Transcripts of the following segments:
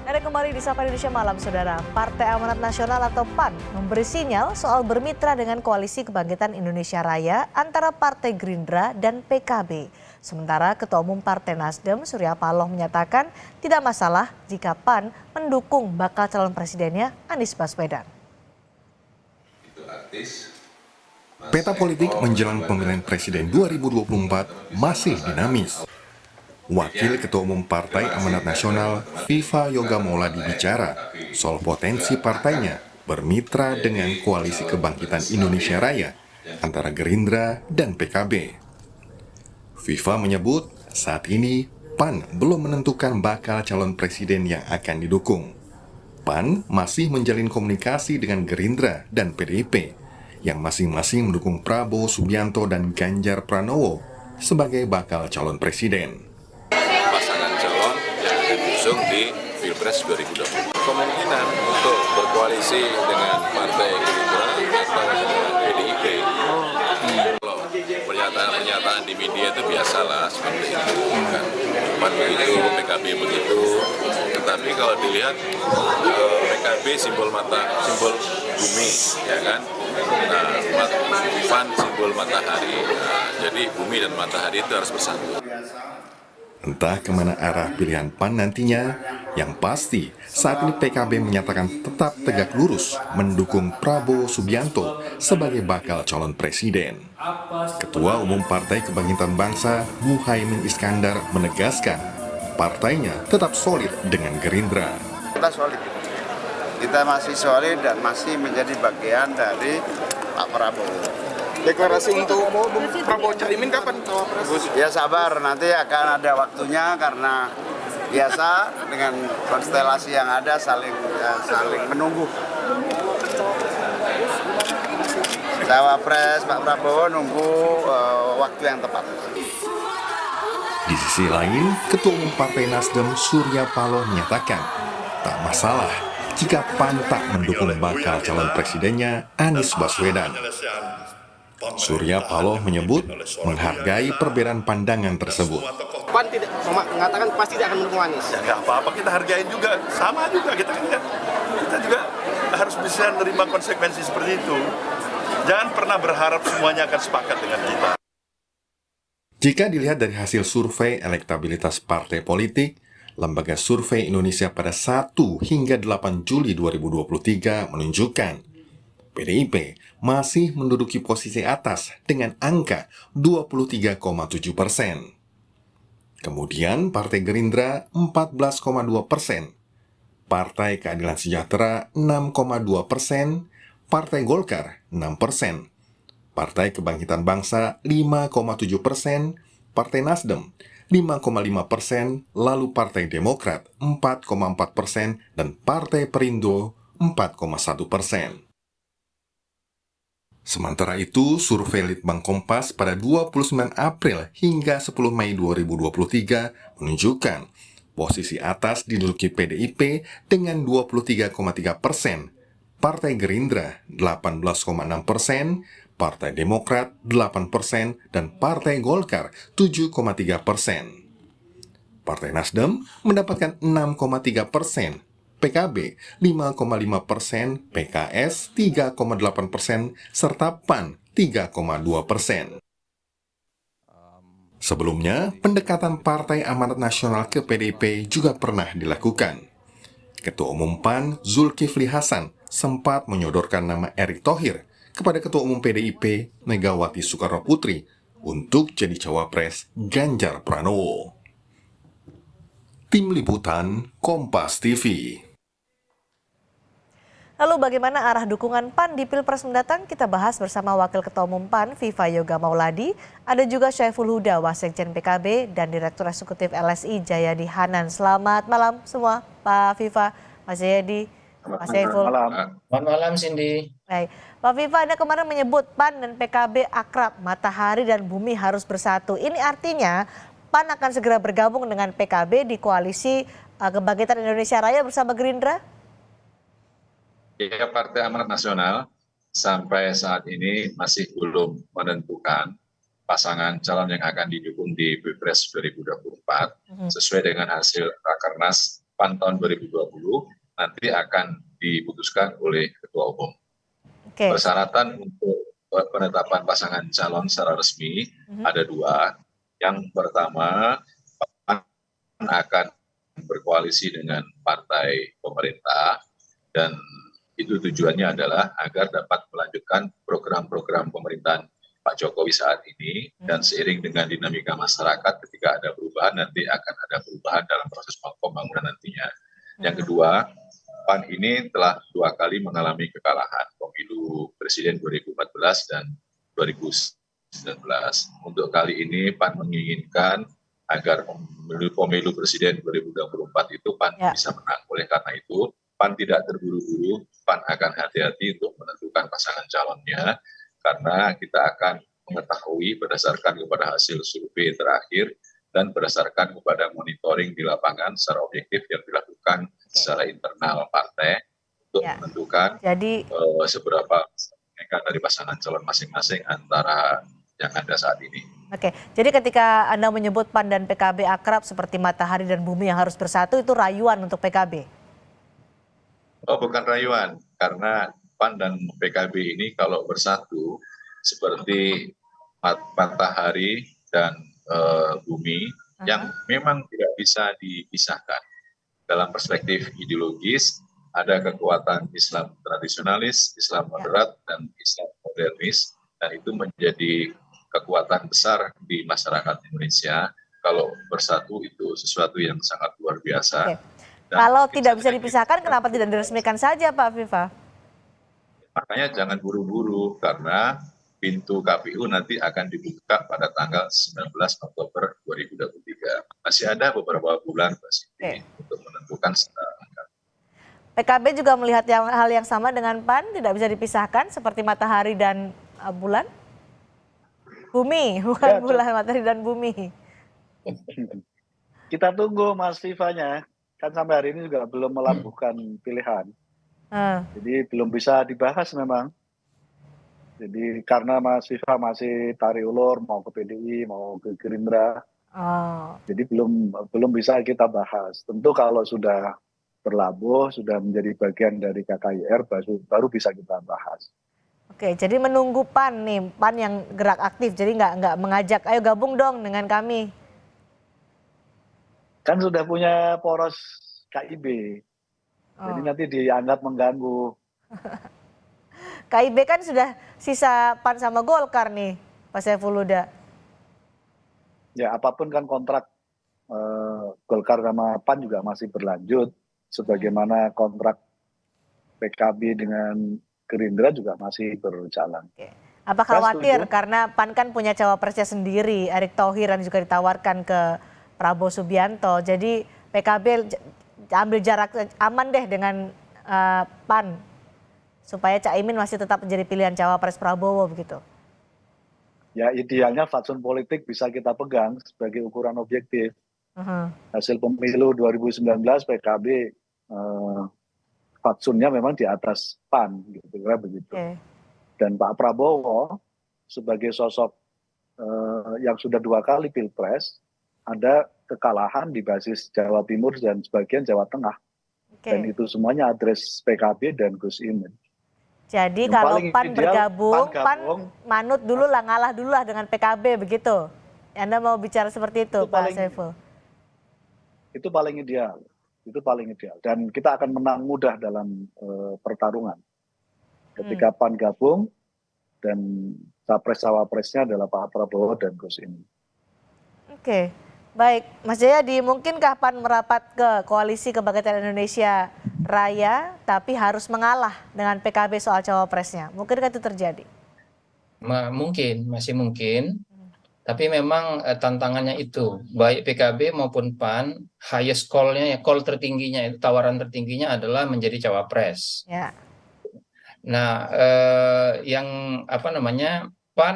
Ada kembali di Sapa Indonesia Malam, Saudara. Partai Amanat Nasional atau PAN memberi sinyal soal bermitra dengan Koalisi Kebangkitan Indonesia Raya antara Partai Gerindra dan PKB. Sementara Ketua Umum Partai Nasdem, Surya Paloh menyatakan tidak masalah jika PAN mendukung bakal calon presidennya Anies Baswedan. Peta politik menjelang pemilihan presiden 2024 masih dinamis. Wakil Ketua Umum Partai Amanat Nasional, Viva Yoga Mauladi bicara soal potensi partainya bermitra dengan Koalisi Kebangkitan Indonesia Raya antara Gerindra dan PKB. Viva menyebut saat ini PAN belum menentukan bakal calon presiden yang akan didukung. PAN masih menjalin komunikasi dengan Gerindra dan PDIP yang masing-masing mendukung Prabowo Subianto dan Ganjar Pranowo sebagai bakal calon presiden. Pasangan calon yang diusung di Pilpres 2020. Kemungkinan untuk berkoalisi dengan Partai Gerindra atau dengan PDIP. Kalau pernyataan-pernyataan di media itu biasalah seperti itu. Kan PAN begitu, PKB begitu. Tetapi kalau dilihat PKB simbol bumi, ya kan? Nah, PAN simbol matahari. Nah, jadi bumi dan matahari itu harus bersatu. Entah kemana arah pilihan PAN nantinya, yang pasti saat ini PKB menyatakan tetap tegak lurus mendukung Prabowo Subianto sebagai bakal calon presiden. Ketua Umum Partai Kebangkitan Bangsa, Muhaimin Iskandar menegaskan partainya tetap solid dengan Gerindra. Kita solid, kita masih solid dan masih menjadi bagian dari Pak Prabowo. Deklarasi untuk Prabowo Caimin kapan? Ya sabar, nanti akan ada waktunya karena biasa dengan konstelasi yang ada saling menunggu. Cawapres Pak Prabowo nunggu waktu yang tepat. Di sisi lain, Ketua Umum Partai Nasdem Surya Paloh menyatakan tak masalah jika PAN tak mendukung bakal calon presidennya Anies Baswedan. Surya Paloh menyebut menghargai perbedaan pandangan tersebut. PAN tidak mengatakan pasti tidak akan mendukung Anies. Ya nggak apa-apa, kita hargain juga, sama juga kita juga harus bisa menerima konsekuensi seperti itu. Jangan pernah berharap semuanya akan sepakat dengan kita. Jika dilihat dari hasil survei elektabilitas partai politik, Lembaga Survei Indonesia pada 1 hingga 8 Juli 2023 menunjukkan PDIP masih menduduki posisi atas dengan angka 23,7%. Kemudian Partai Gerindra 14,2%, Partai Keadilan Sejahtera 6,2%, Partai Golkar 6%, Partai Kebangkitan Bangsa 5,7%, Partai Nasdem 5,5%, lalu Partai Demokrat 4,4%, dan Partai Perindo 4,1%. Sementara itu, survei Litbang Kompas pada 29 April hingga 10 Mei 2023 menunjukkan posisi atas diduduki PDIP dengan 23,3%, Partai Gerindra 18,6%, Partai Demokrat 8%, dan Partai Golkar 7,3%. Partai Nasdem mendapatkan 6,3%, PKB 5,5%, PKS 3,8%, serta PAN 3,2%. Sebelumnya, pendekatan Partai Amanat Nasional ke PDIP juga pernah dilakukan. Ketua Umum PAN Zulkifli Hasan sempat menyodorkan nama Erick Thohir kepada Ketua Umum PDIP Megawati Soekarnoputri untuk jadi cawapres Ganjar Pranowo. Tim Liputan Kompas TV. Lalu bagaimana arah dukungan PAN di Pilpres mendatang? Kita bahas bersama Wakil Ketua Umum PAN Viva Yoga Mauladi. Ada juga Syaiful Huda, Wasekjen PKB, dan Direktur Eksekutif LSI Jayadi Hanan. Selamat malam semua, Pak Viva, Mas Jayadi, Mas Syaiful. Selamat malam, Cindy. Baik, Pak Viva, Anda kemarin menyebut PAN dan PKB akrab, matahari dan bumi harus bersatu. Ini artinya PAN akan segera bergabung dengan PKB di Koalisi Kebangkitan Indonesia Raya bersama Gerindra? Ya, Partai Amanat Nasional sampai saat ini masih belum menentukan pasangan calon yang akan didukung di Pilpres 2024 sesuai dengan hasil Rakernas PAN tahun 2020 nanti akan diputuskan oleh Ketua Umum. Oke. Persyaratan untuk penetapan pasangan calon secara resmi ada dua. Yang pertama, PAN akan berkoalisi dengan partai pemerintah, dan itu tujuannya adalah agar dapat melanjutkan program-program pemerintahan Pak Jokowi saat ini, dan seiring dengan dinamika masyarakat ketika ada perubahan nanti akan ada perubahan dalam proses pembangunan nantinya. Yang kedua, PAN ini telah 2 kali mengalami kekalahan pemilu Presiden 2014 dan 2019. Untuk kali ini PAN menginginkan agar pemilu Presiden 2024 itu PAN bisa menang. Oleh karena itu, PAN tidak terburu-buru, PAN akan hati-hati untuk menentukan pasangan calonnya, karena kita akan mengetahui berdasarkan kepada hasil survei terakhir dan berdasarkan kepada monitoring di lapangan secara objektif yang dilakukan secara internal partai untuk menentukan seberapa mereka dari pasangan calon masing-masing antara yang ada saat ini. Oke, jadi ketika Anda menyebut PAN dan PKB akrab seperti matahari dan bumi yang harus bersatu, itu rayuan untuk PKB? Oh, bukan rayuan, karena PAN dan PKB ini kalau bersatu seperti matahari dan bumi yang memang tidak bisa dipisahkan. Dalam perspektif ideologis, ada kekuatan Islam tradisionalis, Islam moderat, dan Islam modernis, dan itu menjadi kekuatan besar di masyarakat Indonesia. Kalau bersatu itu sesuatu yang sangat luar biasa. Kalau tidak bisa dipisahkan, kenapa tidak diresmikan saja, Pak Viva? Makanya jangan buru-buru, karena pintu KPU nanti akan dibuka pada tanggal 19 Oktober 2023. Masih ada beberapa bulan untuk menentukan secara lengkap. PKB juga melihat hal yang sama dengan PAN, tidak bisa dipisahkan seperti matahari dan bulan? Bumi, bukan bulan, matahari dan bumi. Kita tunggu Mas Vivanya. Kan sampai hari ini juga belum melabuhkan pilihan. Jadi belum bisa dibahas memang. Jadi karena Mas Viva masih tarik ulur mau ke PDI, mau ke Gerindra. Jadi belum bisa kita bahas. Tentu kalau sudah berlabuh, sudah menjadi bagian dari KKIR, baru bisa kita bahas. Oke, jadi menunggu PAN nih, PAN yang gerak aktif, jadi nggak mengajak, ayo gabung dong dengan kami. Kan sudah punya poros KIB, jadi nanti dianggap mengganggu. KIB kan sudah sisa PAN sama Golkar nih, Pak Saiful Huda. Ya apapun kan kontrak Golkar sama PAN juga masih berlanjut, sebagaimana kontrak PKB dengan Gerindra juga masih berjalan. Apa khawatir karena PAN kan punya cawapresnya sendiri, Erick Thohir, yang juga ditawarkan ke Prabowo Subianto. Jadi PKB ambil jarak aman deh dengan PAN supaya Caimin masih tetap menjadi pilihan cawapres Prabowo begitu. Ya idealnya fatsun politik bisa kita pegang sebagai ukuran objektif. Hasil pemilu 2019 PKB fatsunnya memang di atas PAN gitu, kira begitu. Dan Pak Prabowo sebagai sosok yang sudah 2 kali pilpres, ada kekalahan di basis Jawa Timur dan sebagian Jawa Tengah. Dan itu semuanya address PKB dan Gus Imin. Jadi yang kalau PAN bergabung, PAN manut dulu lah, ngalah dulu lah dengan PKB begitu. Anda mau bicara seperti itu, Pak Saiful? Itu paling ideal. Itu paling ideal. Dan kita akan menang mudah dalam pertarungan. Ketika PAN gabung dan capres-cawapresnya adalah Pak Prabowo dan Gus Imin. Oke. Baik, Mas Jayadi, mungkinkah PAN merapat ke Koalisi Kebangkitan Indonesia Raya tapi harus mengalah dengan PKB soal cawapresnya? Mungkinkah itu terjadi? Mungkin, masih mungkin. Tapi memang tantangannya itu, baik PKB maupun PAN, highest call-nya, call tertingginya, itu tawaran tertingginya adalah menjadi cawapres. Ya. Nah, yang PAN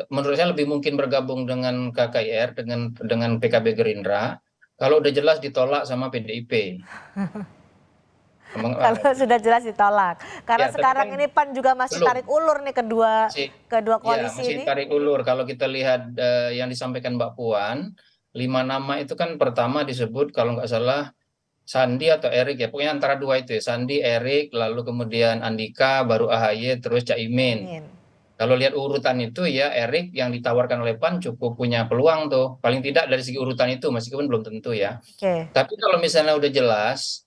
menurut saya lebih mungkin bergabung dengan KKIR, dengan PKB Gerindra, kalau udah jelas ditolak sama PDIP. Kalau sudah jelas ditolak. Karena sekarang ini PAN juga masih tarik ulur nih kedua koalisi ini. Masih tarik ulur. Kalau kita lihat yang disampaikan Mbak Puan, 5 nama itu kan pertama disebut kalau nggak salah Sandi atau Erik ya, pokoknya antara dua itu ya, Sandi, Erik, lalu kemudian Andika, baru AHY, terus Caimin. Amin. Kalau lihat urutan itu ya Erik yang ditawarkan oleh PAN cukup punya peluang tuh, paling tidak dari segi urutan itu meskipun belum tentu ya. Oke. Tapi kalau misalnya udah jelas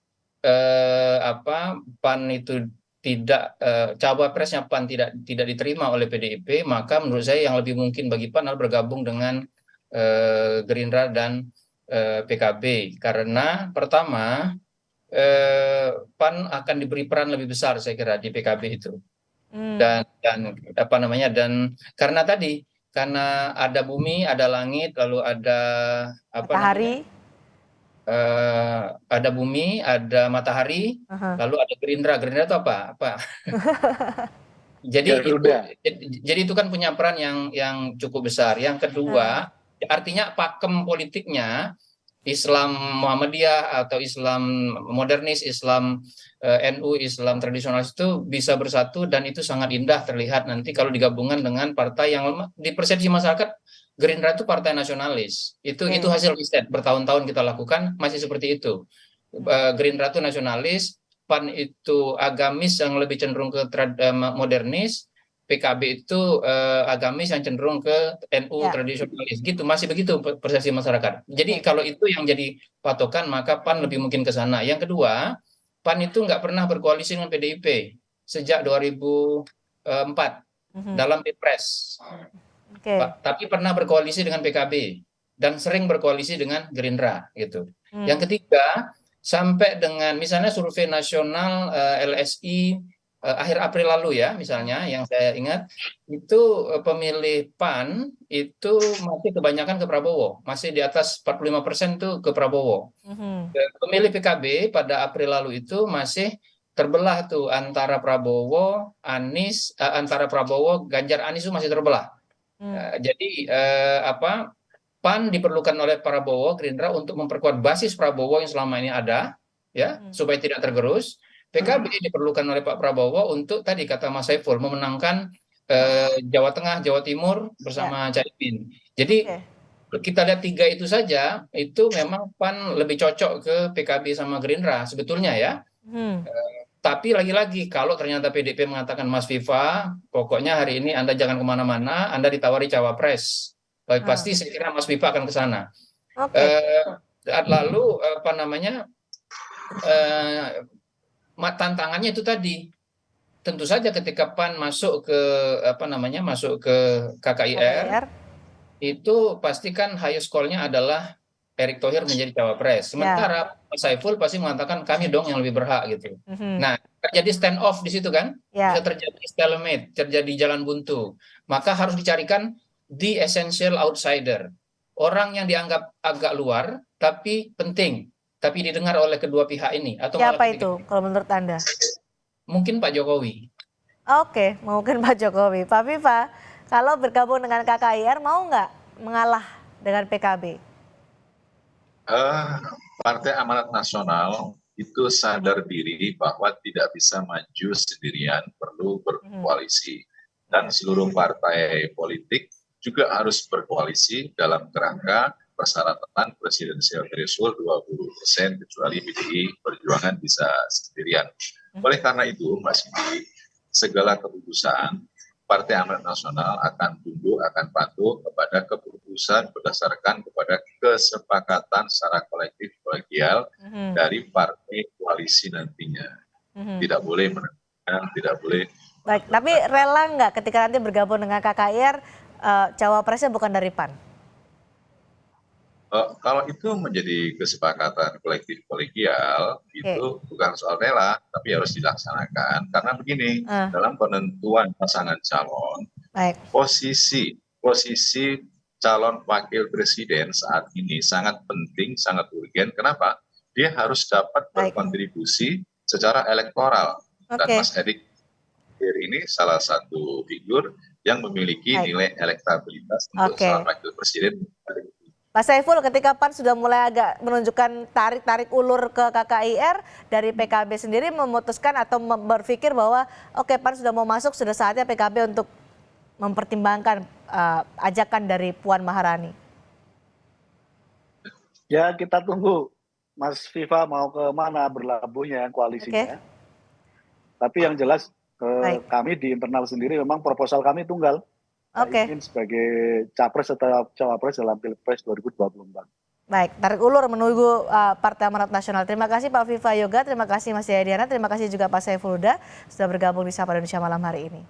apa PAN itu tidak cawapresnya PAN tidak diterima oleh PDIP, maka menurut saya yang lebih mungkin bagi PAN adalah bergabung dengan Gerindra dan PKB, karena pertama PAN akan diberi peran lebih besar saya kira di PKB itu. Dan apa namanya, dan karena ada bumi, ada langit, lalu ada apa Matahari. ada bumi, ada matahari, lalu ada Gerindra. Gerindra itu apa? Jadi itu kan punya peran yang cukup besar. Yang kedua, artinya pakem politiknya Islam Muhammadiyah atau Islam modernis, Islam NU, Islam tradisionalis itu bisa bersatu, dan itu sangat indah terlihat nanti kalau digabungkan dengan partai yang di persepsi masyarakat Gerindra itu partai nasionalis. Itu hasil riset bertahun-tahun kita lakukan masih seperti itu. Gerindra itu nasionalis, PAN itu agamis yang lebih cenderung ke modernis, PKB itu agamis yang cenderung ke NU tradisionalis, gitu, masih begitu persepsi masyarakat. Jadi kalau itu yang jadi patokan, maka PAN lebih mungkin ke sana. Yang kedua, PAN itu nggak pernah berkoalisi dengan PDIP sejak 2004 dalam Pilpres. Tapi pernah berkoalisi dengan PKB dan sering berkoalisi dengan Gerindra, gitu. Yang ketiga, sampai dengan misalnya survei nasional LSI akhir April lalu ya, misalnya yang saya ingat itu pemilih PAN itu masih kebanyakan ke Prabowo, masih di atas 45% tuh ke Prabowo. Pemilih PKB pada April lalu itu masih terbelah tuh antara Prabowo, Anies, antara Prabowo, Ganjar, Anies itu masih terbelah. Jadi PAN diperlukan oleh Prabowo, Gerindra untuk memperkuat basis Prabowo yang selama ini ada, ya, supaya tidak tergerus. PKB diperlukan oleh Pak Prabowo untuk tadi kata Mas Saiful memenangkan Jawa Tengah, Jawa Timur bersama Caimin. Jadi kita lihat tiga itu saja, itu memang PAN lebih cocok ke PKB sama Gerindra sebetulnya ya. Tapi lagi-lagi kalau ternyata PDIP mengatakan Mas Viva, pokoknya hari ini Anda jangan kemana-mana, Anda ditawari cawapres, pasti saya kira Mas Viva akan ke sana. Lalu apa namanya? Tantangannya itu tadi, tentu saja ketika PAN masuk ke KKIR, itu pastikan highest call-nya adalah Erick Thohir menjadi cawapres. Sementara Mas Saiful pasti mengatakan kami dong yang lebih berhak, gitu. Nah, terjadi stand off di situ kan, bisa terjadi stalemate, terjadi jalan buntu. Maka harus dicarikan the essential outsider, orang yang dianggap agak luar tapi penting, tapi didengar oleh kedua pihak ini. Atau siapa itu kalau menurut Anda? Mungkin Pak Jokowi. Oke, mungkin Pak Jokowi. Pak Viva, kalau bergabung dengan KKIR mau nggak mengalah dengan PKB? Partai Amanat Nasional itu sadar diri bahwa tidak bisa maju sendirian, perlu berkoalisi. Dan seluruh partai politik juga harus berkoalisi dalam kerangka persyaratan presidensial threshold 20%, kecuali PDI Perjuangan bisa sendirian. Oleh karena itu, Mbak Cindy, segala keputusan Partai Amanat Nasional akan tunduk, akan patuh kepada keputusan berdasarkan kepada kesepakatan secara kolektif kolegial dari partai koalisi nantinya. Tidak boleh menentukan, tidak boleh. Baik, tapi rela nggak ketika nanti bergabung dengan KKIR, cawapresnya bukan dari PAN? Kalau itu menjadi kesepakatan kolektif kolegial, itu bukan soal rela, tapi harus dilaksanakan. Karena begini, dalam penentuan pasangan calon, posisi calon wakil presiden saat ini sangat penting, sangat urgen. Kenapa? Dia harus dapat berkontribusi secara elektoral. Dan Mas Erick Thohir ini salah satu figur yang memiliki nilai elektabilitas untuk calon wakil presiden. Pak Saiful, ketika PAN sudah mulai agak menunjukkan tarik-tarik ulur ke KKIR, dari PKB sendiri memutuskan atau berpikir bahwa oke, PAN sudah mau masuk, sudah saatnya PKB untuk mempertimbangkan ajakan dari Puan Maharani. Ya, kita tunggu Mas Viva mau ke mana berlabuhnya koalisinya. Tapi yang jelas kami di internal sendiri memang proposal kami tunggal. Ingin sebagai capres atau cawapres dalam Pilpres 2024. Baik, tarik ulur menunggu Partai Amanat Nasional. Terima kasih Pak Viva Yoga, terima kasih Mas Jayadiana, terima kasih juga Pak Saiful Huda sudah bergabung di Sapa Indonesia malam hari ini.